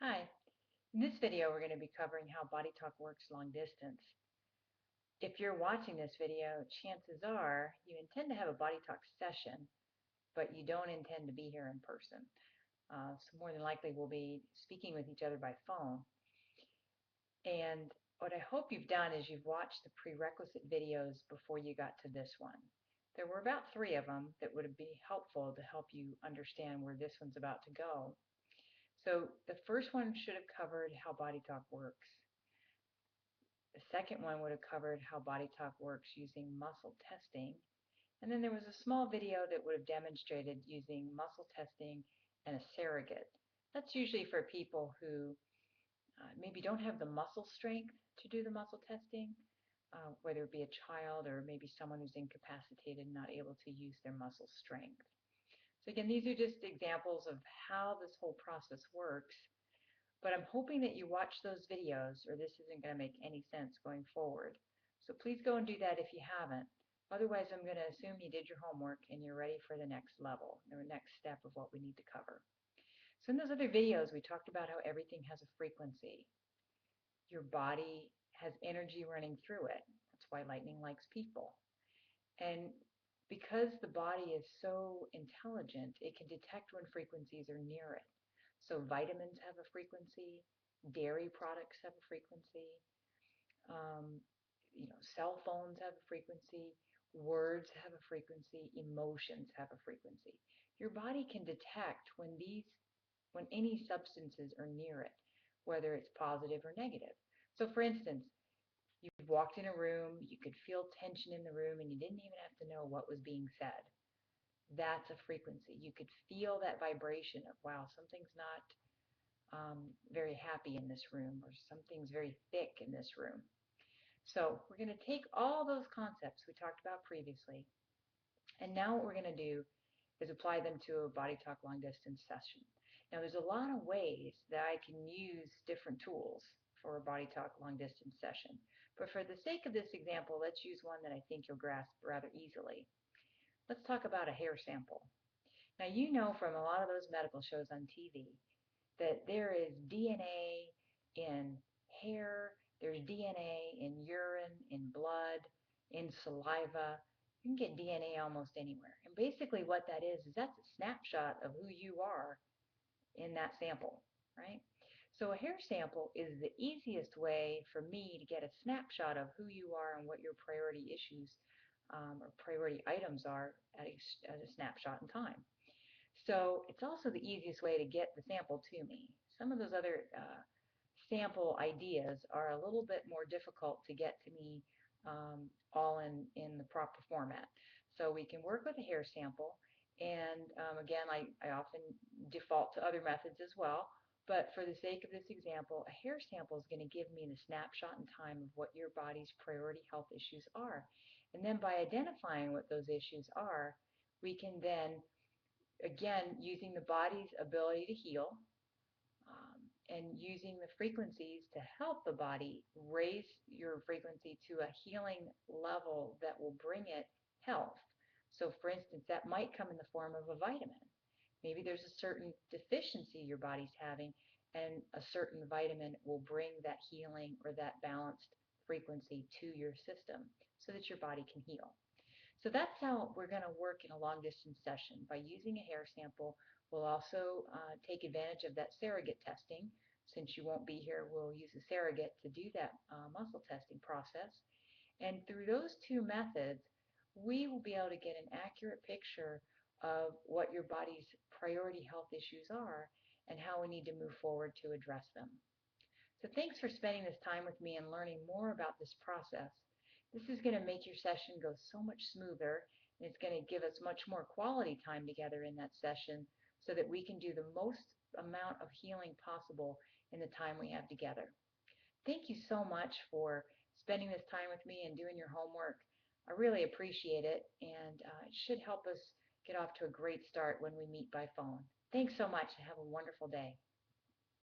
Hi, in this video we're going to be covering how BodyTalk works long distance. If you're watching this video, chances are you intend to have a BodyTalk session, but you don't intend to be here in person. So more than likely we'll be speaking with each other by phone. And what I hope you've done is you've watched the prerequisite videos before you got to this one. There were about 3 of them that would be helpful to help you understand where this one's about to go. So the first one should have covered how BodyTalk works. The second one would have covered how BodyTalk works using muscle testing. And then there was a small video that would have demonstrated using muscle testing and a surrogate. That's usually for people who maybe don't have the muscle strength to do the muscle testing, whether it be a child or maybe someone who's incapacitated and not able to use their muscle strength. So again, these are just examples of how this whole process works. But I'm hoping that you watch those videos or this isn't going to make any sense going forward. So please go and do that if you haven't. Otherwise, I'm going to assume you did your homework and you're ready for the next level, the next step of what we need to cover. So in those other videos, we talked about how everything has a frequency. Your body has energy running through it. That's why lightning likes people. And because the body is so intelligent, it can detect when frequencies are near it. So vitamins have a frequency, dairy products have a frequency, um, cell phones have a frequency, words have a frequency, emotions have a frequency. Your body can detect when any substances are near it, whether it's positive or negative. So for instance, you've walked in a room, you could feel tension in the room, and you didn't even have to know what was being said. That's a frequency. You could feel that vibration of, wow, something's not very happy in this room, or something's very thick in this room. So we're going to take all those concepts we talked about previously, and now what we're going to do is apply them to a BodyTalk long distance session. Now there's a lot of ways that I can use different tools for a BodyTalk long distance session. But for the sake of this example, let's use one that I think you'll grasp rather easily. Let's talk about a hair sample. Now you know from a lot of those medical shows on TV that there is DNA in hair, there's DNA in urine, in blood, in saliva. You can get DNA almost anywhere. And basically what that is that's a snapshot of who you are in that sample, right? So a hair sample is the easiest way for me to get a snapshot of who you are and what your priority issues or priority items are at a snapshot in time. So it's also the easiest way to get the sample to me. Some of those other sample ideas are a little bit more difficult to get to me all in the proper format. So we can work with a hair sample, and again, I often default to other methods as well, but for the sake of this example, a hair sample is going to give me the snapshot in time of what your body's priority health issues are. And then by identifying what those issues are, we can then, again, using the body's ability to heal, and using the frequencies to help the body raise your frequency to a healing level that will bring it health. So for instance, that might come in the form of a vitamin. Maybe there's a certain deficiency your body's having, and a certain vitamin will bring that healing or that balanced frequency to your system so that your body can heal. So that's how we're going to work in a long distance session. By using a hair sample, we'll also take advantage of that surrogate testing. Since you won't be here, we'll use a surrogate to do that muscle testing process. And through those two methods, we will be able to get an accurate picture of what your body's priority health issues are and how we need to move forward to address them. So thanks for spending this time with me and learning more about this process. This is going to make your session go so much smoother, and it's going to give us much more quality time together in that session so that we can do the most amount of healing possible in the time we have together. Thank you so much for spending this time with me and doing your homework. I really appreciate it, and it should help us get off to a great start when we meet by phone. Thanks so much, and have a wonderful day.